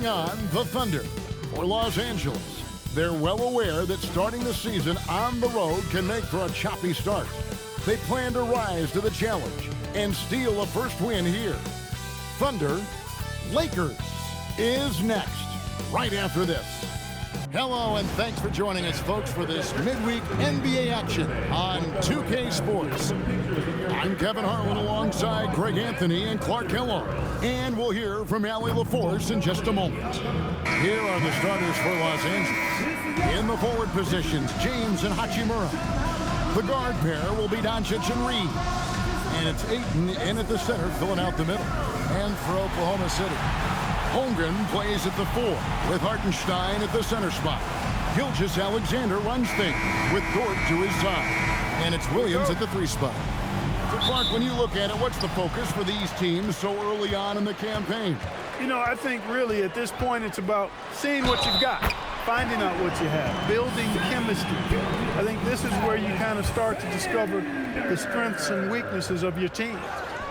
on the Thunder. For Los Angeles, they're well aware that starting the season on the road can make for a choppy start. They plan to rise to the challenge and steal a first win here. Thunder Lakers is next, right after this. Hello, and thanks for joining us, folks, for this midweek NBA action on 2K Sports. I'm Kevin Harlan alongside Greg Anthony and Clark Kellogg, and we'll hear from Allie LaForce in just a moment. Here are the starters for Los Angeles. In the forward positions, James and Hachimura. The guard pair will be Doncic and Reed. And it's Ayton in at the center, filling out the middle. And for Oklahoma City, Holmgren plays at the 4 with Hartenstein at the center spot. Gilgeous-Alexander runs things with Dort to his side. And it's Williams at the 3 spot. So Clark, when you look at it, what's the focus for these teams so early on in the campaign? You know, I think really at this point it's about seeing what you've got, finding out what you have, building chemistry. I think this is where you kind of start to discover the strengths and weaknesses of your team.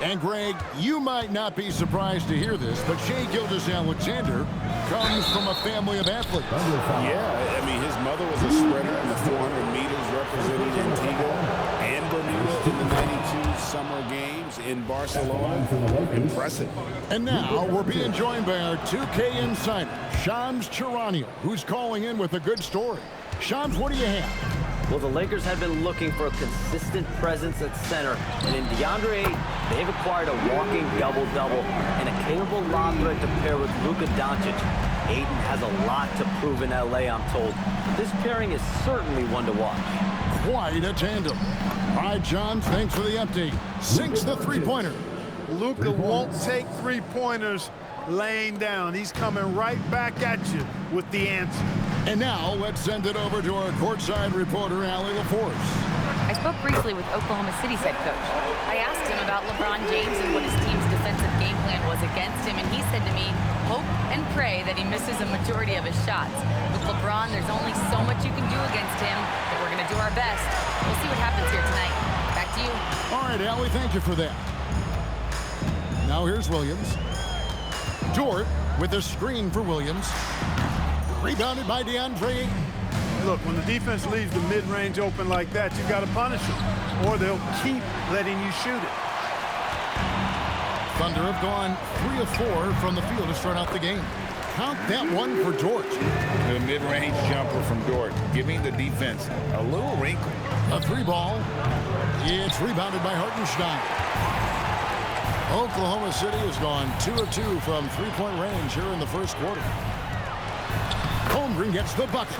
And Greg, you might not be surprised to hear this, but Shai Gilgeous-Alexander comes from a family of athletes. Yeah, I mean, his mother was a sprinter in the 400 meters representing Antigua and Bermuda in the 92 Summer Games in Barcelona. Impressive. And now we're being joined by our 2K insider, Shams Charania, who's calling in with a good story. Shams, what do you have? Well, the Lakers have been looking for a consistent presence at center, and in DeAndre Ayton, they've acquired a walking double-double and a capable lob threat to pair with Luka Doncic. Ayton has a lot to prove in LA, I'm told. This pairing is certainly one to watch. Quite a tandem. All right, John, thanks for the update. Sinks the three-pointer. Luka won't take three-pointers laying down. He's coming right back at you with the answer. And now let's send it over to our courtside reporter, Allie LaForce. I spoke briefly with Oklahoma City's head coach. I asked him about LeBron James and what his team's defensive game plan was against him, and he said to me, hope and pray that he misses a majority of his shots. With LeBron, there's only so much you can do against him, but we're going to do our best. We'll see what happens here tonight. Back to you. All right, Allie, thank you for that. Now here's Williams. Dort with a screen for Williams. Rebounded by DeAndre Ayton. Look, when the defense leaves the mid-range open like that, you've got to punish them, or they'll keep letting you shoot it. Thunder have gone 3 of 4 from the field to start out the game. Count that one for Dort. The mid-range jumper from Dort, giving the defense a little wrinkle. A 3-ball. It's rebounded by Hartenstein. Oklahoma City has gone 2 of 2 from three-point range here in the first quarter. Holmgren gets the bucket.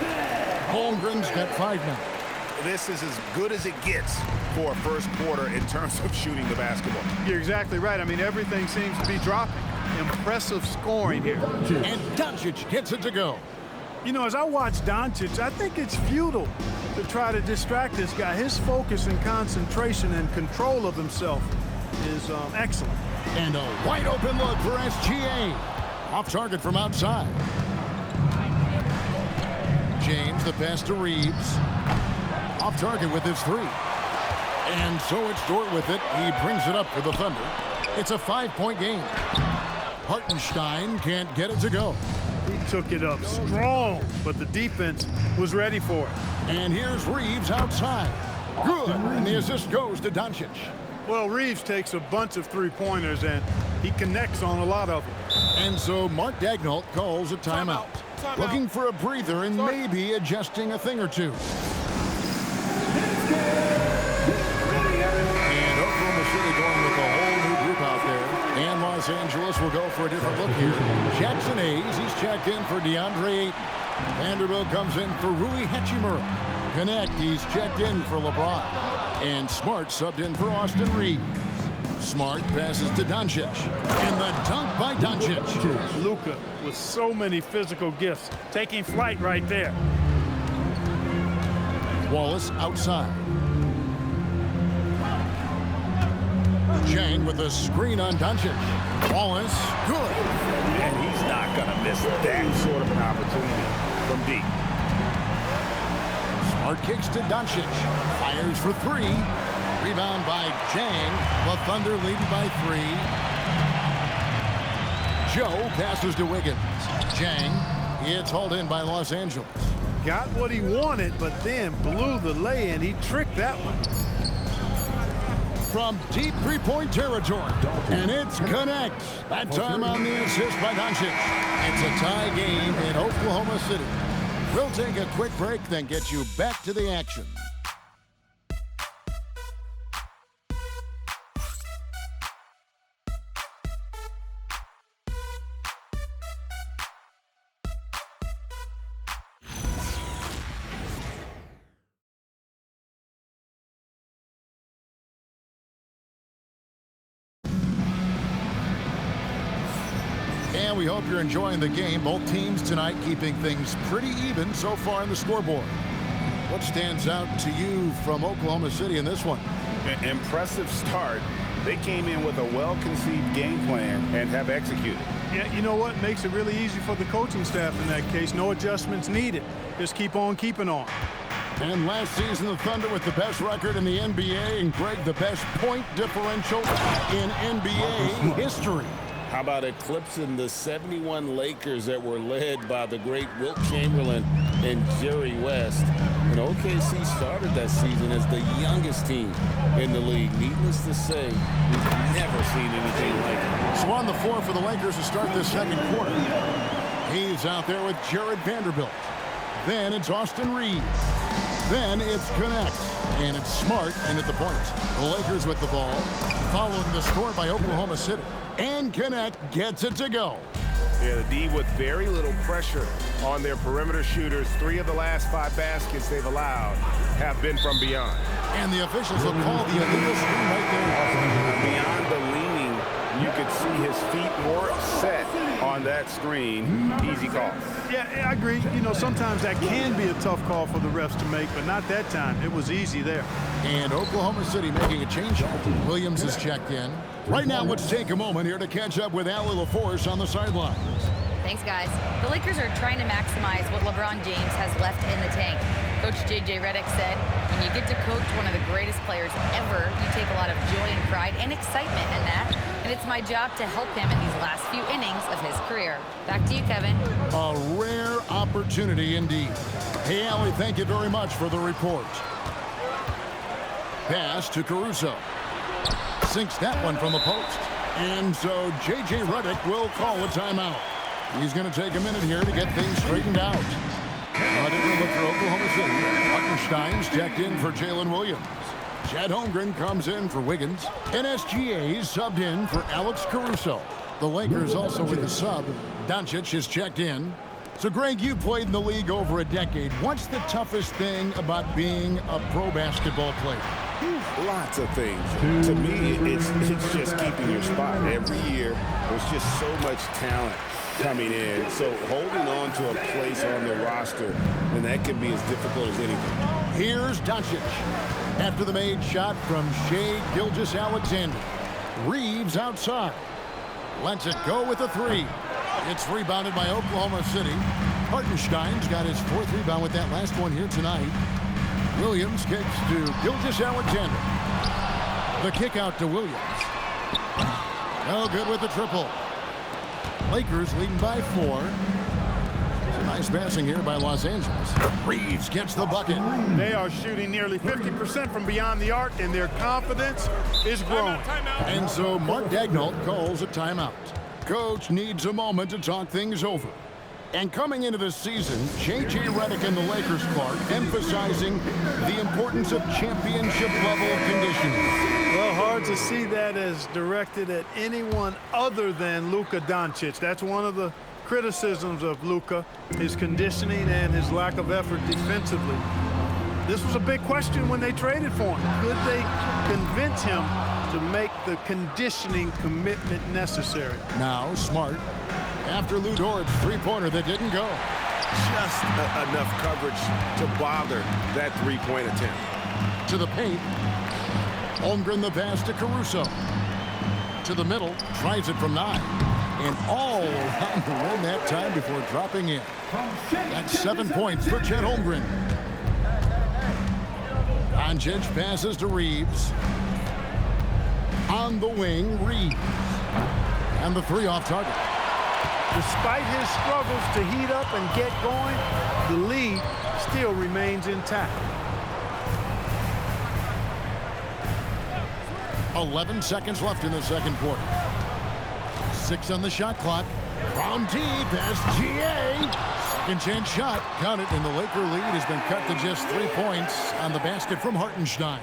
Holmgren's got 5 now. This is as good as it gets for a first quarter in terms of shooting the basketball. You're exactly right. I mean, everything seems to be dropping. Impressive scoring here. And Doncic gets it to go. You know, as I watch Doncic, I think it's futile to try to distract this guy. His focus and concentration and control of himself is excellent. And a wide open look for SGA. Off target from outside. James, the pass to Reeves. Off target with his 3. And so it's Dort with it. He brings it up for the Thunder. It's a 5-point game. Hartenstein can't get it to go. He took it up strong, but the defense was ready for it. And here's Reeves outside. Good. And the assist goes to Doncic. Well, Reeves takes a bunch of three-pointers, and he connects on a lot of them. And so Mark Daigneault calls a timeout. Looking for a breather and maybe adjusting a thing or two. And Oklahoma City going with a whole new group out there. And Los Angeles will go for a different look here. Jackson Hayes, he's checked in for DeAndre Ayton. Vanderbilt comes in for Rui Hachimura. Connect, he's checked in for LeBron. And Smart subbed in for Austin Reeves. Smart passes to Doncic. And the dunk by Doncic. Luka with so many physical gifts, taking flight right there. Wallace outside. Chang with a screen on Doncic. Wallace, good. And he's not going to miss that sort of an opportunity from deep. Smart kicks to Doncic. Fires for 3. Rebound by Chang. The Thunder lead by 3. Joe passes to Wiggins. Jang, it's hauled in by Los Angeles. Got what he wanted, but then blew the lay-in. He tricked that one. From deep three-point territory, and it's connects. That time on the assist by Doncic. It's a tie game in Oklahoma City. We'll take a quick break, then get you back to the action. And we hope you're enjoying the game. Both teams tonight keeping things pretty even so far on the scoreboard. What stands out to you from Oklahoma City in this one? An impressive start. They came in with a well-conceived game plan and have executed. Yeah, you know what? Makes it really easy for the coaching staff in that case. No adjustments needed. Just keep on keeping on. And last season, the Thunder with the best record in the NBA, and Greg, the best point differential in NBA history. How about eclipsing the 71 Lakers that were led by the great Wilt Chamberlain and Jerry West? And OKC started that season as the youngest team in the league. Needless to say, we've never seen anything like it. So on the floor for the Lakers to start this second quarter. He's out there with Jared Vanderbilt. Then it's Austin Reeves. Then it's Connect. And it's Smart in at the point. The Lakers with the ball, following the score by Oklahoma City. And Connect gets it to go. Yeah, the D with very little pressure on their perimeter shooters. 3 of the last 5 baskets they've allowed have been from beyond. And the officials will call the illegal screen right there. Beyond the leaning, you could see his feet more set on that screen. Easy call. Yeah, I agree. You know, sometimes that can be a tough call for the refs to make, but not that time. It was easy there. And Oklahoma City making a change. Williams is checked in. Right now, let's take a moment here to catch up with Allie LaForce on the sidelines. Thanks, guys. The Lakers are trying to maximize what LeBron James has left in the tank. Coach J.J. Redick said, when you get to coach one of the greatest players ever, you take a lot of joy and pride and excitement in that. And it's my job to help him in these last few innings of his career. Back to you, Kevin. A rare opportunity indeed. Hey, Allie, thank you very much for the report. Pass to Caruso. Sinks that one from the post. And so J.J. Redick will call a timeout. He's going to take a minute here to get things straightened out. Redick look for Oklahoma City. Hartenstein's checked in for Jalen Williams. Chet Holmgren comes in for Wiggins. And SGA's subbed in for Alex Caruso. The Lakers also with the sub. Doncic is checked in. So, Greg, you played in the league over a decade. What's the toughest thing about being a pro basketball player? Lots of things. To me, it's just keeping your spot. Every year, there's just so much talent coming in. So holding on to a place on the roster, and that can be as difficult as anything. Here's Doncic. After the made shot from Shai Gilgeous-Alexander. Reeves outside. Lets it go with a 3. It's rebounded by Oklahoma City. Hartenstein's got his 4th rebound with that last one here tonight. Williams kicks to Gilgeous-Alexander. The kick out to Williams. No good with the triple. Lakers leading by 4. Some nice passing here by Los Angeles. Reeves gets the bucket. They are shooting nearly 50% from beyond the arc, and their confidence is growing. And so Mark Daigneault calls a timeout. Coach needs a moment to talk things over. And coming into this season, J.J. Redick and the Lakers, Clark, emphasizing the importance of championship-level conditioning. Well, hard to see that as directed at anyone other than Luka Doncic. That's one of the criticisms of Luka, his conditioning and his lack of effort defensively. This was a big question when they traded for him. Could they convince him to make the conditioning commitment necessary? Now, Smart. After Lou Dort's three-pointer that didn't go. Just enough coverage to bother that 3-point attempt. To the paint. Holmgren the pass to Caruso. To the middle. Tries it from 9. And all around the rim that time before dropping in. That's 7 points for Chet Holmgren. Doncic passes to Reeves. On the wing, Reeves. And the 3 off target. Despite his struggles to heat up and get going, the lead still remains intact. 11 seconds left in the second quarter. 6 on the shot clock. From deep as GA. Second chance shot. Count it, and the Laker lead has been cut to just 3 points on the basket from Hartenstein.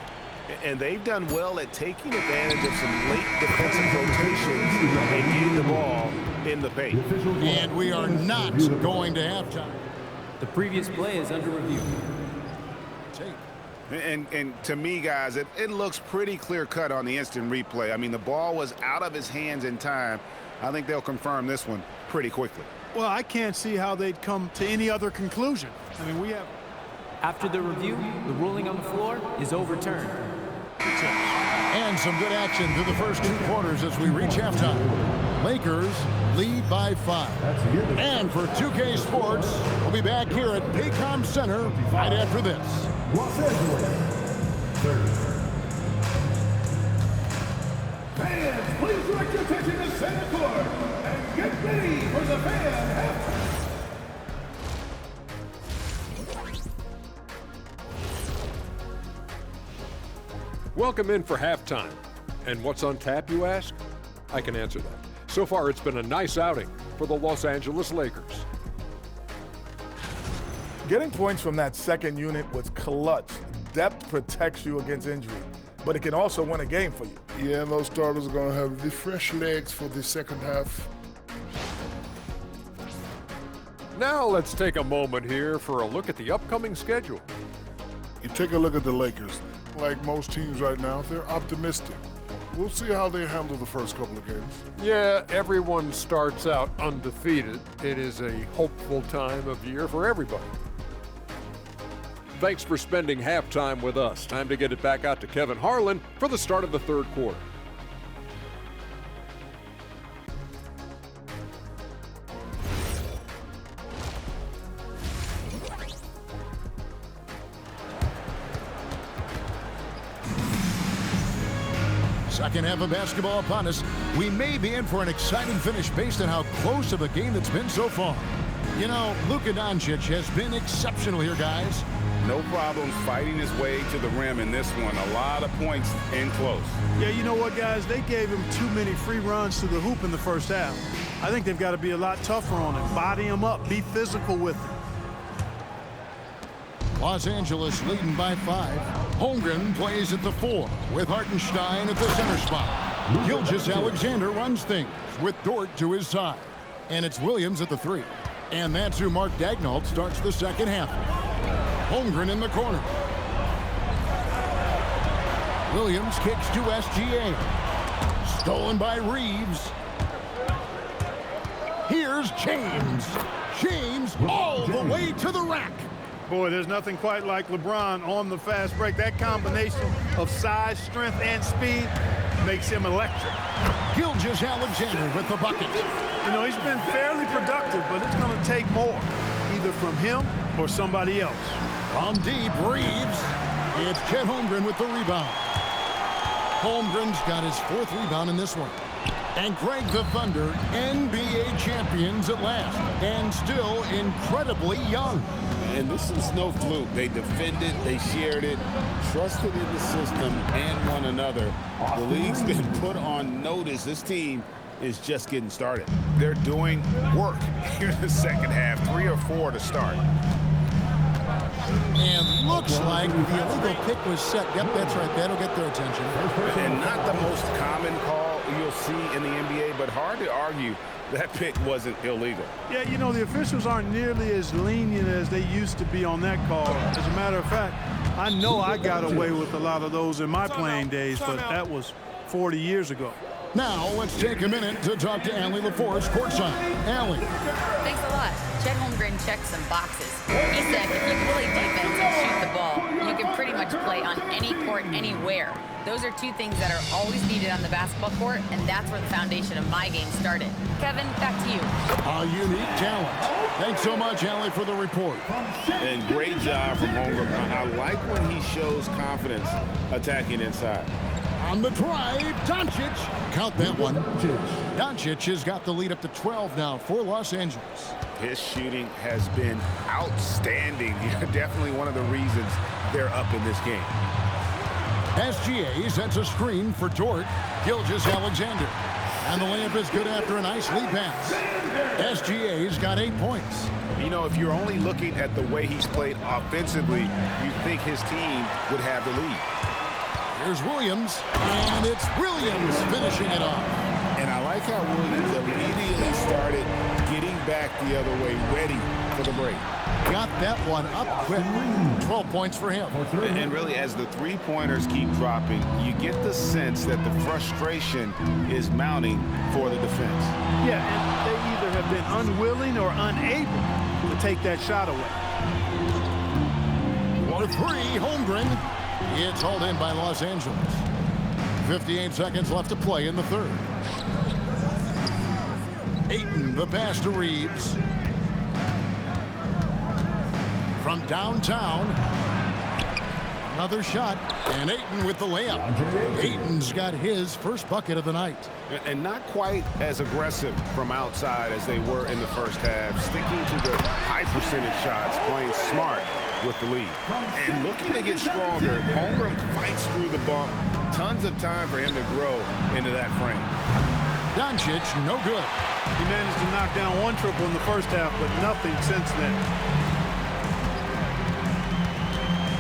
And they've done well at taking advantage of some late defensive rotations and getting the ball in the paint. And we are not going to halftime. The previous play is under review. And to me, guys, it looks pretty clear-cut on the instant replay. I mean, the ball was out of his hands in time. I think they'll confirm this one pretty quickly. Well, I can't see how they'd come to any other conclusion. I mean, we have... After the review, the ruling on the floor is overturned. And some good action through the first 2 quarters as we reach halftime. Lakers lead by 5. And for 2K Sports, we'll be back here at Paycom Center right after this. Los Angeles, 30. Fans, please direct your attention to center court and get ready for the fan halftime. Welcome in for halftime. And what's on tap, you ask? I can answer that. So far, it's been a nice outing for the Los Angeles Lakers. Getting points from that second unit was clutch. Depth protects you against injury, but it can also win a game for you. Yeah, those starters are going to have the fresh legs for the second half. Now let's take a moment here for a look at the upcoming schedule. You take a look at the Lakers. Like most teams right now, they're optimistic. We'll see how they handle the first couple of games. Yeah, everyone starts out undefeated. It is a hopeful time of year for everybody. Thanks for spending halftime with us. Time to get it back out to Kevin Harlan for the start of the third quarter. Second half of basketball upon us. We may be in for an exciting finish based on how close of a game it's been so far. You know, Luka Doncic has been exceptional here, guys. No problems fighting his way to the rim in this one. A lot of points in close. Yeah, you know what, guys? They gave him too many free runs to the hoop in the first half. I think they've got to be a lot tougher on him. Body him up. Be physical with him. Los Angeles leading by 5. Holmgren plays at the 4 with Hartenstein at the center spot. Gilgeous-Alexander runs things with Dort to his side. And it's Williams at the 3. And that's who Mark Daigneault starts the second half. Holmgren in the corner. Williams kicks to SGA. Stolen by Reeves. Here's James. James all the way to the rack. Boy, there's nothing quite like LeBron on the fast break. That combination of size, strength, and speed makes him electric. Gilgeous-Alexander with the bucket. You know, he's been fairly productive, but it's going to take more, either from him or somebody else. From deep, Reeves. It's Chet Holmgren with the rebound. Holmgren's got his 4th rebound in this one. And Greg the Thunder, NBA champions at last, and still incredibly young. And this is no fluke. They defended, they shared it, trusted in the system and one another. The league's been put on notice. This team is just getting started. They're doing work here in the second half, 3 or 4 to start. And looks like the illegal pick was set. Yep, that's right. That'll get their attention. And not the most common call you'll see in the NBA, but hard to argue that pick wasn't illegal. Yeah, you know, the officials aren't nearly as lenient as they used to be on that call. As a matter of fact, I know I got away with a lot of those in my playing days, but that was 40 years ago. Now, let's take a minute to talk to Allie LaForce courtside. Allie. Thanks a lot. Chet Holmgren checked some boxes. He said if you can play defense and shoot the ball, you can pretty much play on any court, anywhere. Those are 2 things that are always needed on the basketball court, and that's where the foundation of my game started. Kevin, back to you. A unique talent. Thanks so much, Allie, for the report. And great job from Holmgren. I like when he shows confidence attacking inside. On the drive, Doncic. Count that one. Doncic has got the lead up to 12 now for Los Angeles. His shooting has been outstanding. Definitely one of the reasons they're up in this game. SGA sets a screen for Dort. Gilgeous-Alexander. And the layup is good after a nice lead pass. SGA's got 8 points. You know, if you're only looking at the way he's played offensively, you think his team would have the lead. Here's Williams, and it's Williams finishing it off. And I like how Williams immediately started getting back the other way, ready for the break. Got that one up quick. 12 points for him. And really, as the three-pointers keep dropping, you get the sense that the frustration is mounting for the defense. Yeah, and they either have been unwilling or unable to take that shot away. For three, Holmgren. It's hauled in by Los Angeles. 58 seconds left to play in the third. Ayton, the pass to Reeves. From downtown. Another shot, and Ayton with the layup. Ayton's got his first bucket of the night. And not quite as aggressive from outside as they were in the first half. Sticking to the high percentage shots, playing smart with the lead. And looking to get stronger, Holmgren fights through the bump. Tons of time for him to grow into that frame. Doncic, no good. He managed to knock down one triple in the first half, but nothing since then.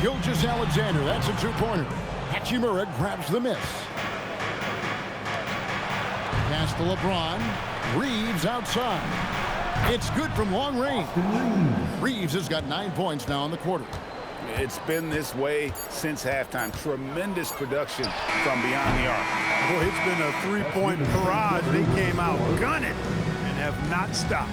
Gilgeous-Alexander, that's a two-pointer. Hachimura grabs the miss. Pass to LeBron. Reeves outside. It's good from long range. Reeves has got 9 points now in the quarter. It's been this way since halftime. Tremendous production from beyond the arc. Boy, it's been a three-point barrage. They came out gunning and have not stopped.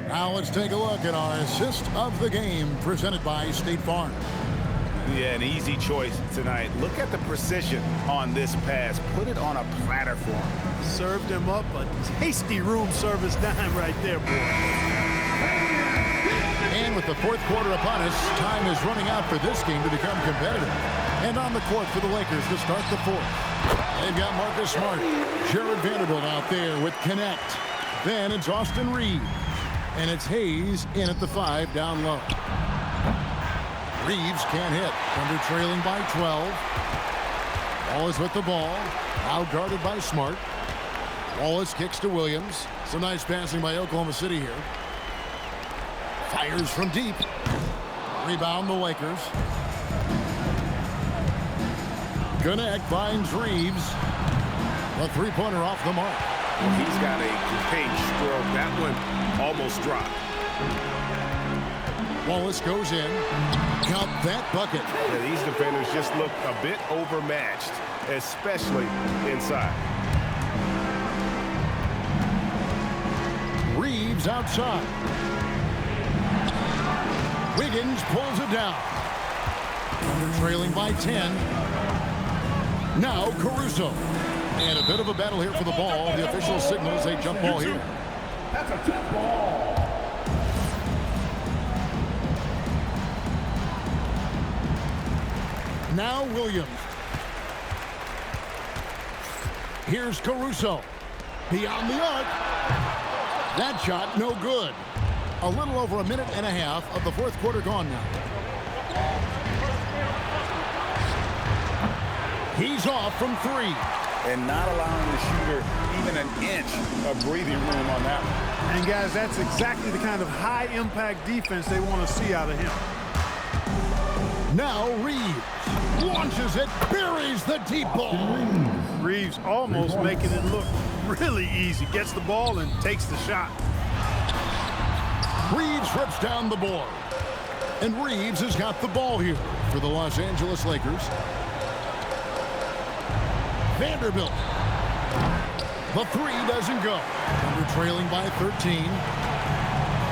Now let's take a look at our assist of the game presented by State Farm. Yeah, an easy choice tonight. Look at the precision on this pass. Put it on a platter for him. Served him up a tasty room service dime right there, boy. And with the fourth quarter upon us, time is running out for this game to become competitive. And on the court for the Lakers to start the fourth. They've got Marcus Smart, Jared Vanderbilt out there with Connect. Then it's Austin Reeves. And it's Hayes in at the 5 down low. Reeves can't hit. Thunder trailing by 12. Wallace with the ball. Now guarded by Smart. Wallace kicks to Williams. Some nice passing by Oklahoma City here. Fires from deep. Rebound the Lakers. Connect finds Reeves. The three-pointer off the mark. Well, he's got a great stroke. That one almost dropped. Wallace goes in. Count that bucket. Yeah, these defenders just look a bit overmatched, especially inside. Reeves outside. Wiggins pulls it down. They're trailing by 10. Now Caruso. And a bit of a battle here for the ball. The official signals a jump ball here. That's a jump ball. Now Williams. Here's Caruso. Beyond the arc. That shot no good. A little over a minute and a half of the fourth quarter gone now. He's off from 3. And not allowing the shooter even an inch of breathing room on that one. And guys, that's exactly the kind of high-impact defense they want to see out of him. Now Reeves launches it, buries the deep ball. Reeves almost making it look really easy. Gets the ball and takes the shot. Reeves rips down the board. And Reeves has got the ball here for the Los Angeles Lakers. Vanderbilt. The three doesn't go. Thunder trailing by 13.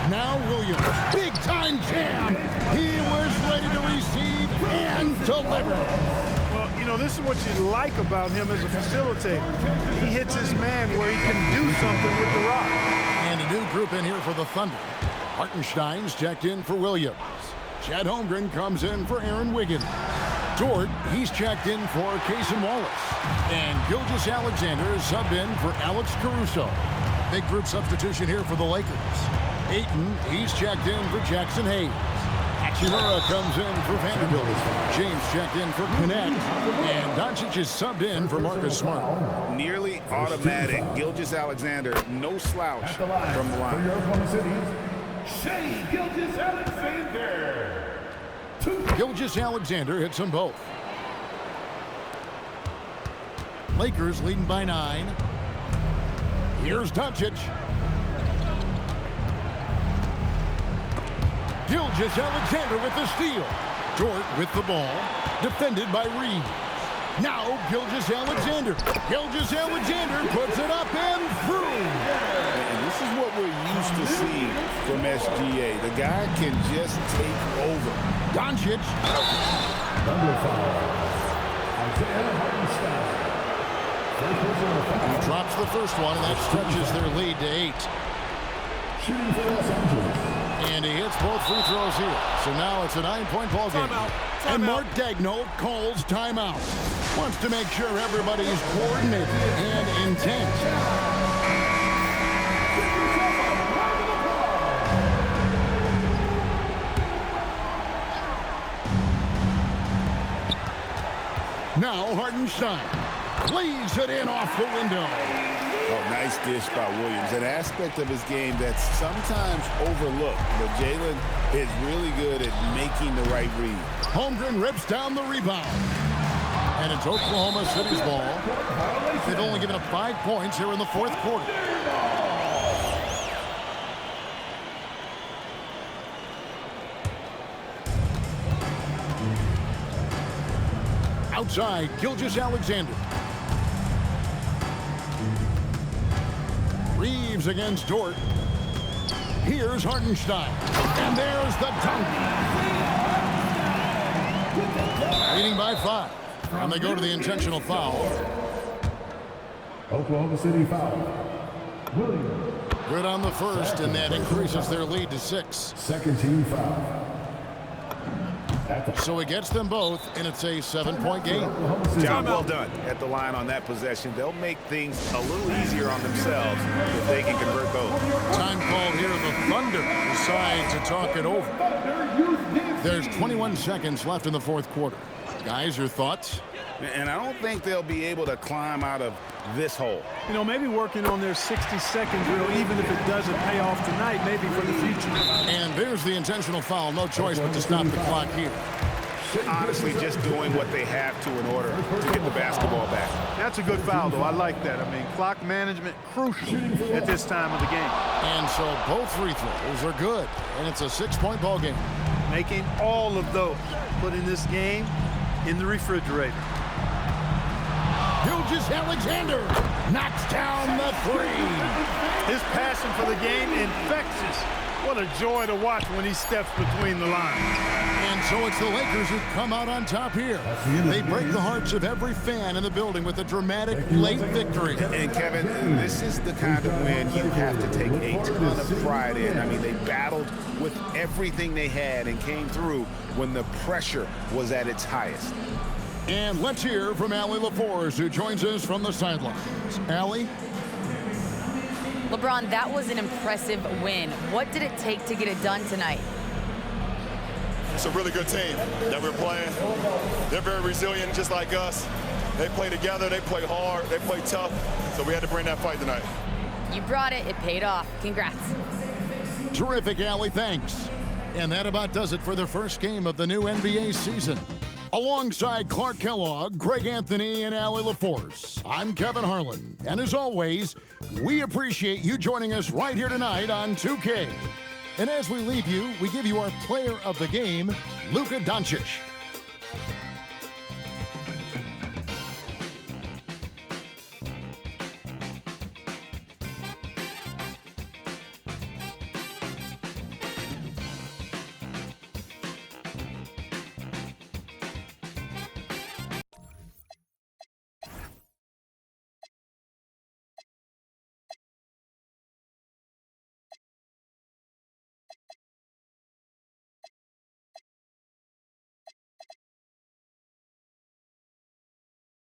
Now Williams. Big time jam. He was ready to receive and deliver. Well, you know, this is what you like about him as a facilitator. He hits his man where he can do something with the rock. And a new group in here for the Thunder. Hartenstein's checked in for Williams. Chad Holmgren comes in for Aaron Wiggins. Dort, he's checked in for Cason Wallace. And Gilgeous-Alexander is subbed in for Alex Caruso. Big group substitution here for the Lakers. Ayton, he's checked in for Jackson Hayes. Hachimura comes in for Vanderbilt. James checked in for Connect. And Doncic is subbed in for Marcus Smart. Nearly automatic. Gilgeous-Alexander, no slouch from the line. Shai Gilgeous-Alexander. Gilgeous-Alexander hits them both. Lakers leading by 9. Here's Doncic. Gilgeous-Alexander with the steal. Dort with the ball. Defended by Reeves. Now Gilgeous-Alexander. Gilgeous-Alexander puts it up and through. And this is what we're used to seeing from SGA. The guy can just take over. Doncic. He drops the first one, and that stretches their lead to 8. And he hits both free throws here. So now it's a 9-point ball game. And Mark Daigneault calls timeout. Wants to make sure everybody's coordinated and intent. Now Hartenstein lays it in off the window. Oh, nice dish by Williams. An aspect of his game that's sometimes overlooked, but Jalen is really good at making the right read. Holmgren rips down the rebound. And it's Oklahoma City's ball. They've only given up 5 points here in the fourth quarter. Outside, Gilgeous-Alexander. Reeves against Dort. Here's Hartenstein. And there's the dunk. Leading by 5. And they go to the intentional foul. Oklahoma City foul. Williams. Good on the first, and that increases their lead to 6. Second team foul. So it gets them both, and it's a 7-point game. Job well done at the line on that possession. They'll make things a little easier on themselves if they can convert those. Time called here. The Thunder decide to talk it over. There's 21 seconds left in the fourth quarter. Guys, your thoughts? And I don't think they'll be able to climb out of this hole. You know, maybe working on their 60-second drill, even if it doesn't pay off tonight, maybe for the future. And there's the intentional foul. No choice but to stop the clock here. Honestly, just doing what they have to in order to get the basketball back. That's a good foul, though. I like that. I mean, clock management crucial at this time of the game. And so both free throws are good, and it's a 6-point ball game. Making all of those, putting this game in the refrigerator. Gilgeous-Alexander knocks down the 3. His passion for the game infectious. What a joy to watch when he steps between the lines. And so it's the Lakers who come out on top here. They break the hearts of every fan in the building with a dramatic late victory. And Kevin, this is the kind of win you have to take a ton of pride in. I mean, they battled with everything they had and came through when the pressure was at its highest. And let's hear from Allie LaForce, who joins us from the sidelines. Allie? LeBron, that was an impressive win. What did it take to get it done tonight? It's a really good team that we're playing. They're very resilient, just like us. They play together, they play hard, they play tough, so we had to bring that fight tonight. You brought it. It paid off. Congrats. Terrific, Allie. Thanks. And that about does it for the first game of the new NBA season. Alongside Clark Kellogg, Greg Anthony, and Allie LaForce, I'm Kevin Harlan. And as always, we appreciate you joining us right here tonight on 2K. And as we leave you, we give you our player of the game, Luka Doncic.